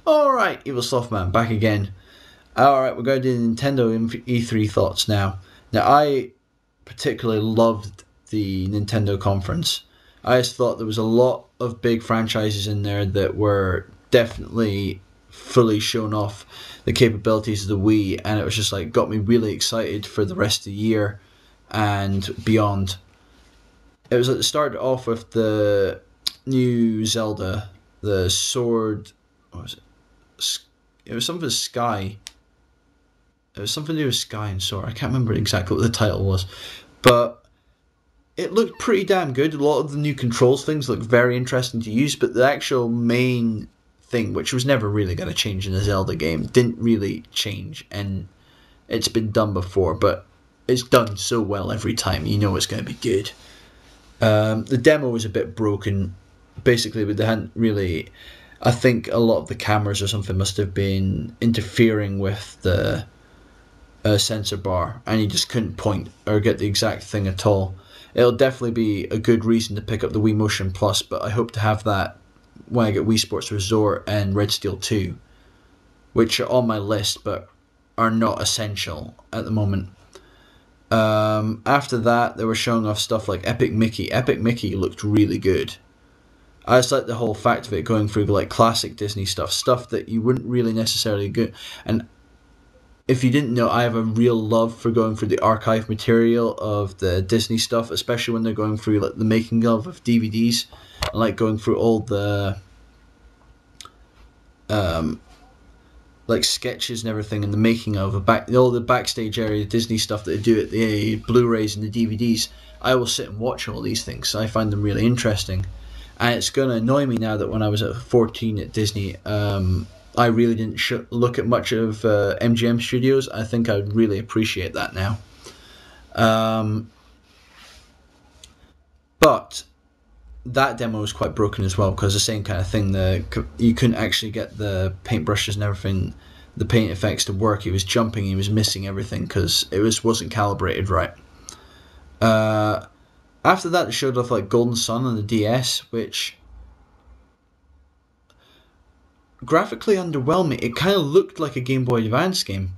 Alright, Evil Softman, back again. Alright, we're going to do the Nintendo E3 thoughts now. Now, I particularly loved the Nintendo conference. I just thought there was a lot of big franchises in there that were definitely fully shown off the capabilities of the Wii, and it was just like got me really excited for the rest of the year and beyond. It was like it started off with the new Zelda, the Sword. What was it? It was something with Sky. It was something to do with Sky and Sword. I can't remember exactly what the title was, but it looked pretty damn good. A lot of the new controls things looked very interesting to use, but the actual main thing, which was never really going to change in a Zelda game, didn't really change, and it's been done before, but it's done so well every time, you know it's going to be good. The demo was a bit broken, basically, but they hadn't really... I think a lot of the cameras or something must have been interfering with the sensor bar, and you just couldn't point or get the exact thing at all. It'll definitely be a good reason to pick up the Wii Motion Plus, but I hope to have that when I get Wii Sports Resort and Red Steel 2, which are on my list but are not essential at the moment. After that, they were showing off stuff like Epic Mickey. Epic Mickey looked really good. I just like the whole fact of it going through like classic Disney stuff that you wouldn't really necessarily go. And if you didn't know, I have a real love for going through the archive material of the Disney stuff, especially when they're going through like the making of DVDs. I like going through all the like sketches and everything, and the making of all the backstage area Disney stuff that they do at the Blu-rays and the DVDs. I will sit and watch all these things. I find them really interesting. And it's going to annoy me now that when I was at 14 at Disney, I really didn't look at much of MGM Studios. I think I would really appreciate that now. But that demo was quite broken as well, because the same kind of thing. You couldn't actually get the paintbrushes and everything, the paint effects to work. He was jumping, he was missing everything because it wasn't calibrated right. After that, it showed off like Golden Sun on the DS, which graphically underwhelming. It kind of looked like a Game Boy Advance game,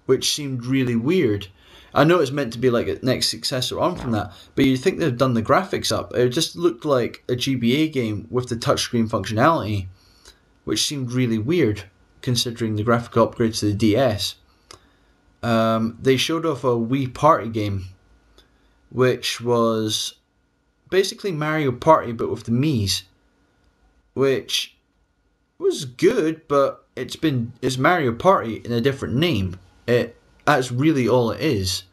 which seemed really weird. I know it's meant to be like a next successor on from that, but you'd think they've done the graphics up. It just looked like a GBA game with the touchscreen functionality, which seemed really weird considering the graphical upgrades to the DS. They showed off a Wii Party game, which was basically Mario Party but with the Miis, which was good, but it's Mario Party in a different name. That's really all it is.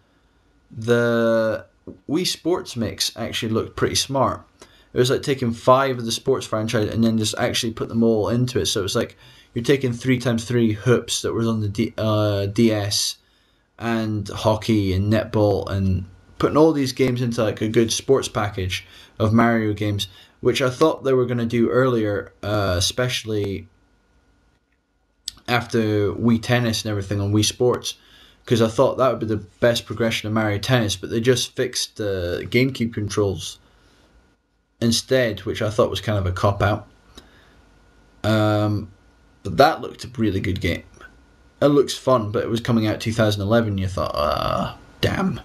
The Wii Sports Mix actually looked pretty smart. It was like taking 5 of the sports franchise and then just actually put them all into it. So it was like you're taking 3x3 hoops that was on the DS and hockey and netball and putting all these games into like a good sports package of Mario games, which I thought they were going to do earlier, especially after Wii Tennis and everything on Wii Sports, because I thought that would be the best progression of Mario Tennis, but they just fixed the GameCube controls instead, which I thought was kind of a cop-out. But that looked a really good game. It looks fun, but it was coming out 2011, you thought, damn.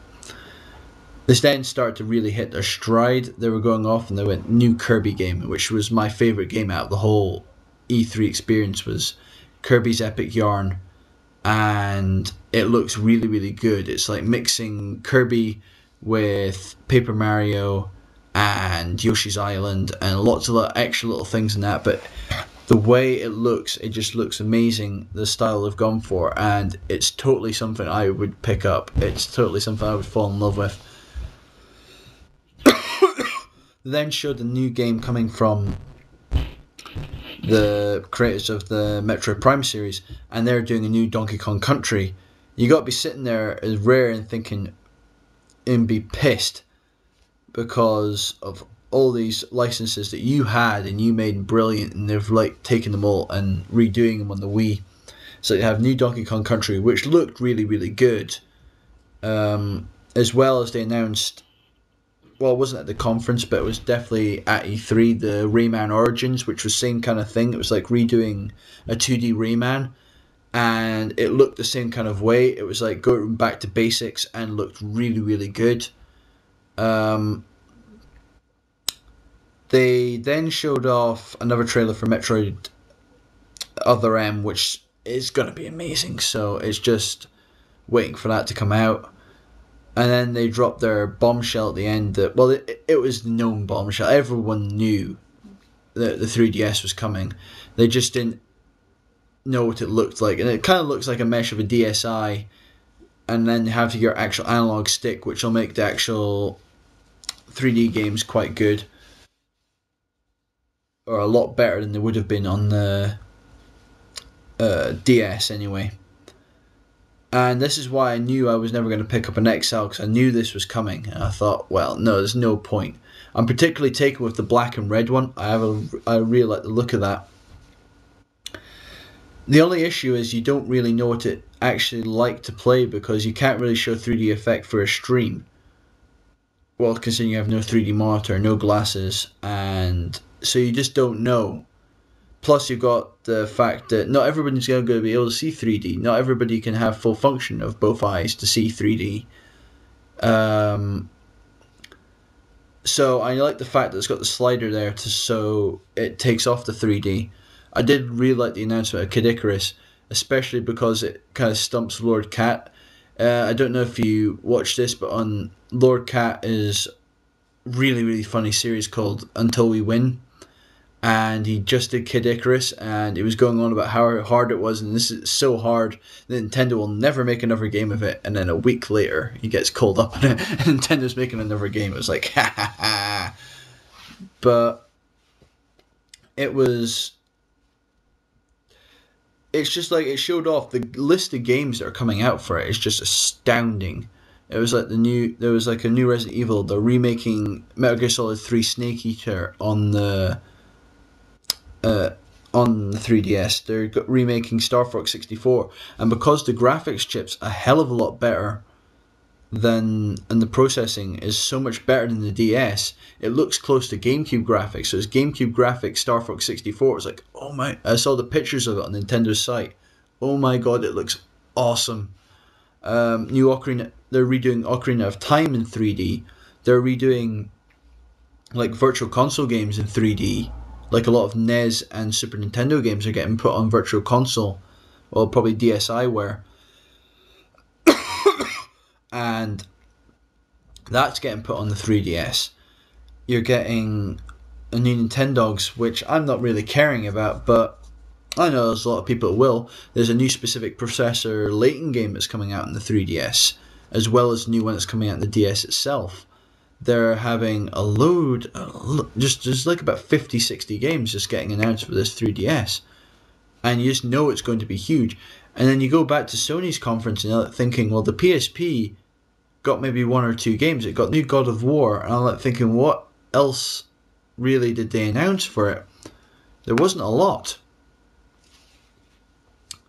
This then started to really hit their stride. They were going off and they went new Kirby game, which was my favourite game out of the whole E3 experience, was Kirby's Epic Yarn. And it looks really, really good. It's like mixing Kirby with Paper Mario and Yoshi's Island and lots of extra little things in that. But the way it just looks amazing, the style they've gone for. And it's totally something I would pick up. It's totally something I would fall in love with. Then showed a new game coming from the creators of the Metroid Prime series, and they're doing a new Donkey Kong Country. You got to be sitting there as Rare and thinking and be pissed because of all these licenses that you had and you made brilliant, and they've like taken them all and redoing them on the Wii. So you have new Donkey Kong Country, which looked really, really good, as well as they announced well, it wasn't at the conference, but it was definitely at E3, the Rayman Origins, which was the same kind of thing. It was like redoing a 2D Rayman, and it looked the same kind of way. It was like going back to basics and looked really, really good. They then showed off another trailer for Metroid Other M, which is going to be amazing. So it's just waiting for that to come out. And then they dropped their bombshell at the end. That, well, it was the known bombshell. Everyone knew that the 3DS was coming. They just didn't know what it looked like. And it kind of looks like a mesh of a DSi. And then you have your actual analog stick, which will make the actual 3D games quite good. Or a lot better than they would have been on the DS anyway. And this is why I knew I was never going to pick up an XL, because I knew this was coming. And I thought, well, no, there's no point. I'm particularly taken with the black and red one. I really like the look of that. The only issue is you don't really know what it actually like to play, because you can't really show 3D effect for a stream. Well, considering you have no 3D monitor, no glasses, and so you just don't know. Plus, you've got the fact that not everybody's going to be able to see 3D. Not everybody can have full function of both eyes to see 3D. So I like the fact that it's got the slider there so it takes off the 3D. I did really like the announcement of Kid Icarus, especially because it kind of stumps Lord Cat. I don't know if you watched this, but on Lord Cat is really, really funny series called Until We Win. And he just did Kid Icarus, and he was going on about how hard it was, and this is so hard that Nintendo will never make another game of it. And then a week later, he gets called up on it, and Nintendo's making another game. It was like, ha ha ha. But it's just like, it showed off the list of games that are coming out for it. It's just astounding. It was like there was like a new Resident Evil. They're remaking Metal Gear Solid 3 Snake Eater on the 3DS. They're remaking Star Fox 64, and because the graphics chip's a hell of a lot better and the processing is so much better than the DS, it looks close to GameCube graphics. So it's GameCube graphics Star Fox 64. It was like, oh my, I saw the pictures of it on Nintendo's site. Oh my god, it looks awesome. New Ocarina, they're redoing Ocarina of Time in 3D. They're redoing like Virtual Console games in 3D. Like a lot of NES and Super Nintendo games are getting put on Virtual Console, well, probably DSiWare, and that's getting put on the 3DS. You're getting a new Nintendogs, which I'm not really caring about, but I know there's a lot of people that will. There's a new specific processor Layton game that's coming out in the 3DS, as well as a new one that's coming out in the DS itself. They're having a load, just like about 50, 60 games just getting announced for this 3DS. And you just know it's going to be huge. And then you go back to Sony's conference and you're like thinking, well, the PSP got maybe one or two games. It got new God of War. And I'm like thinking, what else really did they announce for it? There wasn't a lot.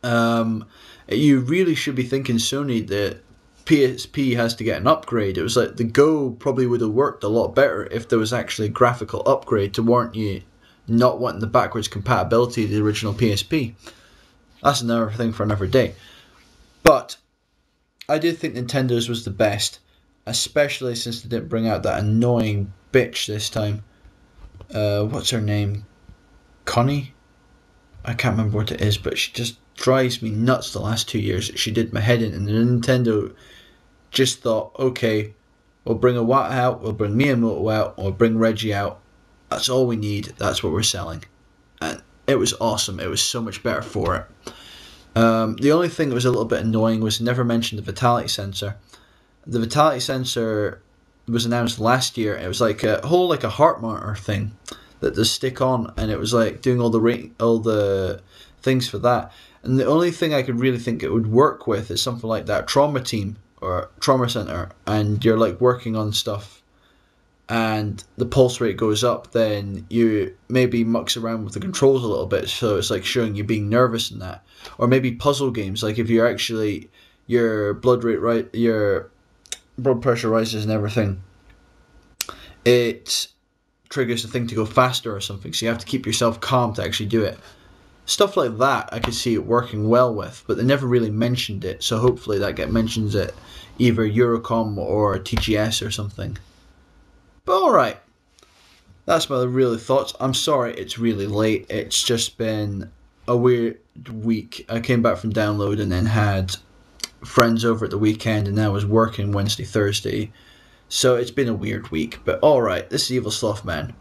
You really should be thinking, Sony, that PSP has to get an upgrade. It was like the Go probably would have worked a lot better if there was actually a graphical upgrade to warrant you not wanting the backwards compatibility of the original PSP. That's another thing for another day. But I did think Nintendo's was the best, especially since they didn't bring out that annoying bitch this time. What's her name? Connie? I can't remember what it is, but she just drives me nuts the last 2 years. She did my head in, and Nintendo just thought, okay, we'll bring Iwata out, we'll bring Miyamoto out, we'll bring Reggie out. That's all we need. That's what we're selling. And it was awesome. It was so much better for it. The only thing that was a little bit annoying was never mentioned the Vitality Sensor. The Vitality Sensor was announced last year. It was like a whole like a heart monitor thing that they stick on, and it was like doing all the things for that. And the only thing I could really think it would work with is something like that Trauma Team or Trauma Center, and you're like working on stuff and the pulse rate goes up, then you maybe mucks around with the controls a little bit, so it's like showing you being nervous in that. Or maybe puzzle games, like if you're actually, your blood rate, right, your blood pressure rises and everything, it triggers the thing to go faster or something, so you have to keep yourself calm to actually do it. Stuff like that I could see it working well with, but they never really mentioned it, so hopefully that mentions it either Eurocom or TGS or something. But alright, that's my really thoughts. I'm sorry it's really late. It's just been a weird week. I came back from download and then had friends over at the weekend, and I was working Wednesday, Thursday. So it's been a weird week. But alright, this is Evil Sloth Man.